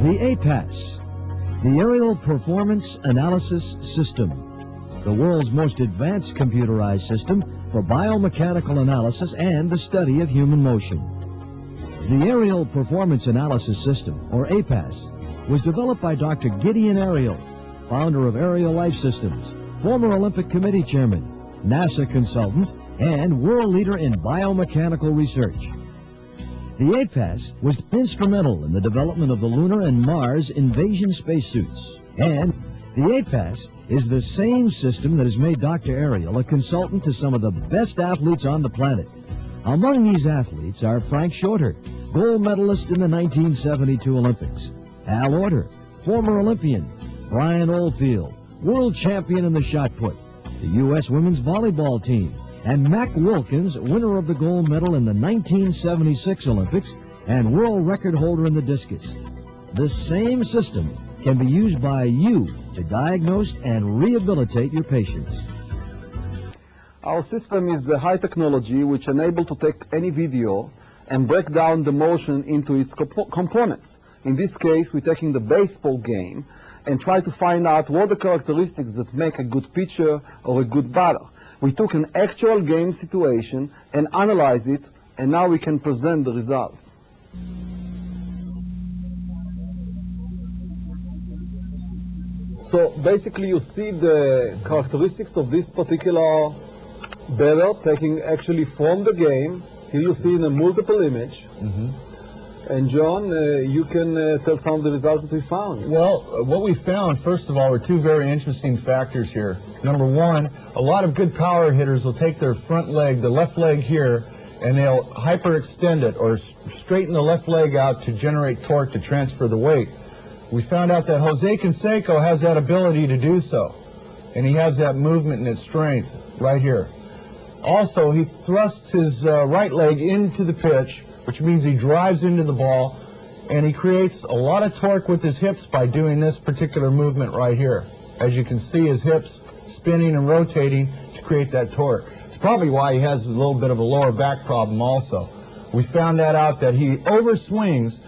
The APAS, the Ariel Performance Analysis System, the world's most advanced computerized system for biomechanical analysis and the study of human motion. The Ariel Performance Analysis System, or APAS, was developed by Dr. Gideon Ariel, founder of Ariel Life Systems, former Olympic Committee Chairman, NASA consultant, and world leader in biomechanical research. The APAS was instrumental in the development of the lunar and Mars invasion spacesuits. And the APAS is the same system that has made Dr. Ariel a consultant to some of the best athletes on the planet. Among these athletes are Frank Shorter, gold medalist in the 1972 Olympics, Al Orter, former Olympian, Brian Oldfield, world champion in the shot put, the U.S. women's volleyball team, and Mac Wilkins, winner of the gold medal in the 1976 Olympics and world record holder in the discus. This same system can be used by you to diagnose and rehabilitate your patients. Our system is a high technology which enables to take any video and break down the motion into its components. In this case, we're taking the baseball game and try to find out what the characteristics that make a good pitcher or a good batter. We took an actual game situation and analyzed it, and now we can present the results. So basically you see the characteristics of this particular batter taking actually from the game. Here you see in a multiple image. And John, you can tell some of the results that we found. Well, what we found, first of all, were two very interesting factors here. Number one, a lot of good power hitters will take their front leg, the left leg here, and they'll hyperextend it or straighten the left leg out to generate torque to transfer the weight. We found out that Jose Conseco has that ability to do so, and he has that movement and its strength right here. Also, he thrusts his right leg into the pitch, which means he drives into the ball, and he creates a lot of torque with his hips by doing this particular movement right here. As you can see, his hips spinning and rotating to create that torque. It's probably why he has a little bit of a lower back problem also. We found that out, that he overswings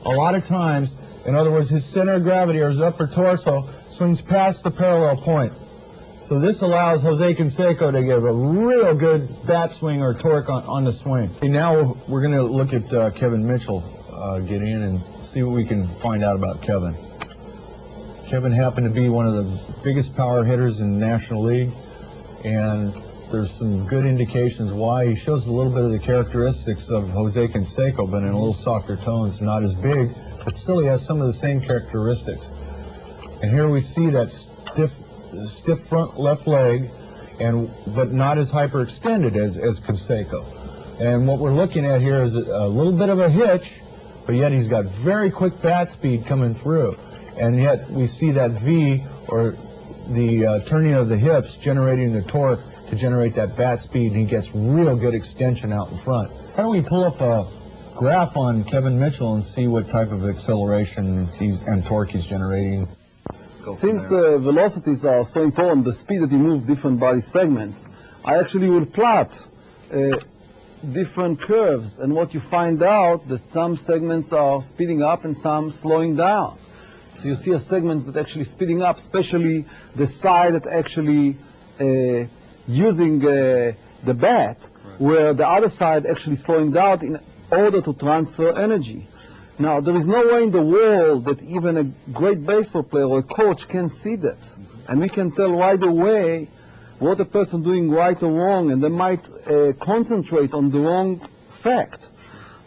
a lot of times. In other words, his center of gravity or his upper torso swings past the parallel point. So this allows Jose Conseco to give a real good bat swing or torque on the swing. Okay, now we're going to look at Kevin Mitchell, Gideon, and see what we can find out about Kevin. Kevin happened to be one of the biggest power hitters in the National League, and there's some good indications why. He shows a little bit of the characteristics of Jose Conseco, but in a little softer tones, not as big, but still he has some of the same characteristics. And here we see that stiff front left leg, but not as hyperextended as Conseco. And what we're looking at here is a little bit of a hitch, but yet he's got very quick bat speed coming through. And yet we see that V, or the turning of the hips, generating the torque to generate that bat speed, and he gets real good extension out in front. How do we pull up a graph on Kevin Mitchell and see what type of acceleration and torque he's generating? Since velocities are so important, the speed that you move different body segments, I actually will plot different curves, and what you find out that some segments are speeding up and some slowing down. So you see a segment that actually speeding up, especially the side that actually using the bat, where the other side actually slowing down in order to transfer energy. Now, there is no way in the world that even a great baseball player or a coach can see that. And we can tell right away what a person doing right or wrong, and they might concentrate on the wrong fact.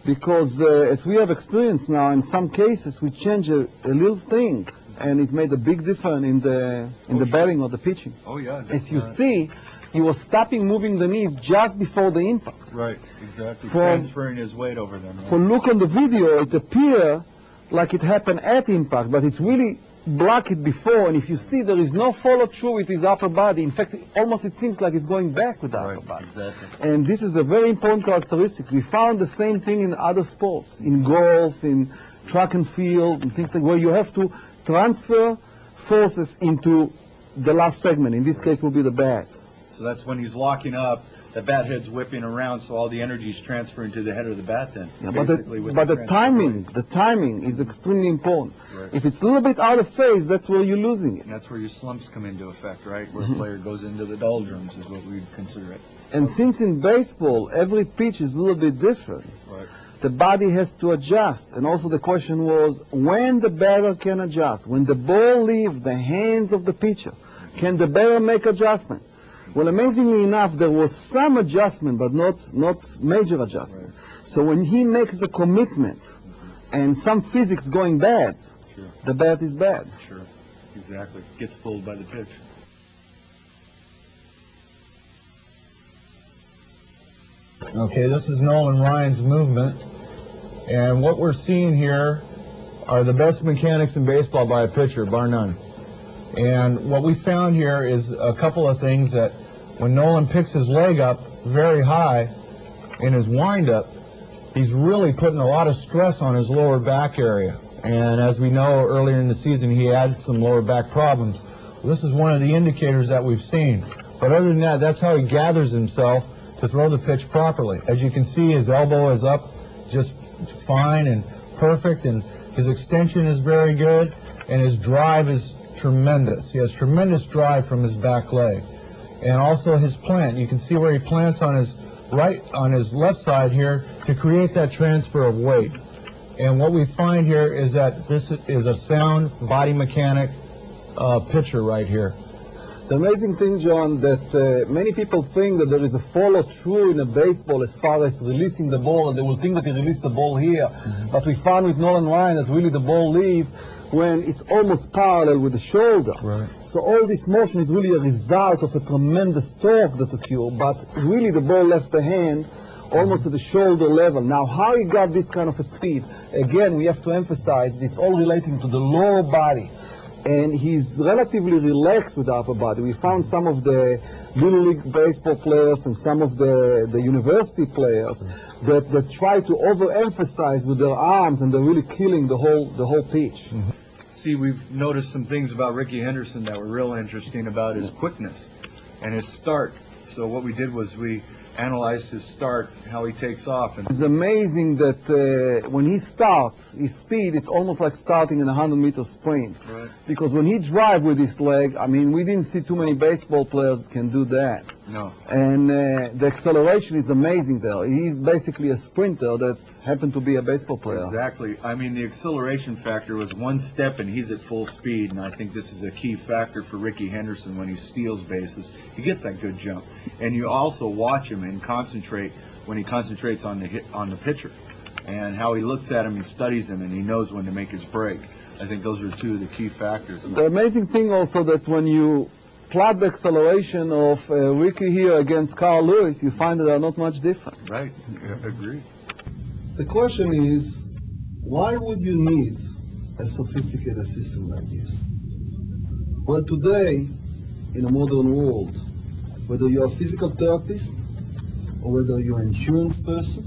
Because as we have experienced now, in some cases we change a little thing, and it made a big difference in the batting or the pitching. Oh yeah. As you see, he was stopping moving the knees just before the impact. Right, exactly. Transferring his weight over them. Right? For look on the video, it appears like it happened at impact, but it really blocked it before. And if you see, there is no follow through with his upper body. In fact, almost it seems like he's going back with the upper body. Exactly. And this is a very important characteristic. We found the same thing in other sports, in golf, in track and field, and things like where you have to transfer forces into the last segment. In this case, will be the bat. So that's when he's locking up, the bat head's whipping around, so all the energy's transferring to the head of the bat then. Yeah, but the timing is extremely important. Right. Right. If it's a little bit out of phase, that's where you're losing it. And that's where your slumps come into effect, right? Where a player goes into the doldrums is what we consider it. And since in baseball, every pitch is a little bit different, Right. the body has to adjust. And also the question was, when the batter can adjust, when the ball leaves the hands of the pitcher, can the batter make adjustment? Well, amazingly enough, there was some adjustment, but not major adjustment. Right. So when he makes the commitment and some physics going bad, Sure. the bat is bad. Sure. Exactly. Gets fooled by the pitch. Okay, this is Nolan Ryan's movement, and what we're seeing here are the best mechanics in baseball by a pitcher, bar none. And what we found here is a couple of things: that when Nolan picks his leg up very high in his windup, he's really putting a lot of stress on his lower back area. And as we know, earlier in the season, he had some lower back problems. This is one of the indicators that we've seen. But other than that, that's how he gathers himself to throw the pitch properly. As you can see, his elbow is up just fine and perfect, and his extension is very good, and his drive is tremendous. He has tremendous drive from his back leg. And also his plant. You can see where he plants on his left side here to create that transfer of weight. And what we find here is that this is a sound body mechanic pitcher right here. The amazing thing, John, that many people think that there is a follow-through in a baseball as far as releasing the ball, and they will think that he released the ball here. But we found with Nolan Ryan that really the ball leaves when it's almost parallel with the shoulder. Right. So all this motion is really a result of a tremendous torque that occurred, but really the ball left the hand almost at the shoulder level. Now, how he got this kind of a speed, again, we have to emphasize it's all relating to the lower body. And he's relatively relaxed with the upper body. We found some of the Little League baseball players and some of the university players that try to overemphasize with their arms, and they're really killing the whole pitch. See, we've noticed some things about Ricky Henderson that were real interesting about his quickness and his start. So what we did was we analyzed his start, how he takes off. And It's amazing that when he starts, his speed, it's almost like starting in a 100-meter sprint. Right. Because when he drives with his leg, I mean, we didn't see too many baseball players can do that. No. And the acceleration is amazing there. He's basically a sprinter that happened to be a baseball player. Exactly. I mean, the acceleration factor was one step and he's at full speed, and I think this is a key factor for Ricky Henderson when he steals bases. He gets that good jump. And you also watch him and concentrate when he concentrates on the pitcher and how he looks at him, he studies him, and he knows when to make his break. I think those are two of the key factors. The amazing thing also that when you plot the acceleration of Ricky here against Carl Lewis, you find that they are not much different. Right. Yeah, agreed. The question is, why would you need a sophisticated system like this? Well, today, in a modern world, whether you're a physical therapist, or whether you're an insurance person,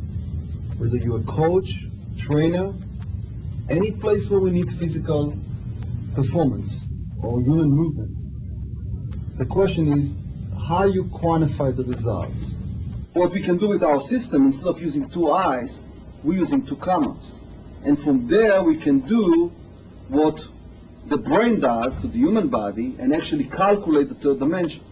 whether you're a coach, trainer, any place where we need physical performance or human movement, the question is how you quantify the results. What we can do with our system, instead of using two eyes, we're using two cameras. And from there we can do what the brain does to the human body and actually calculate the third dimension.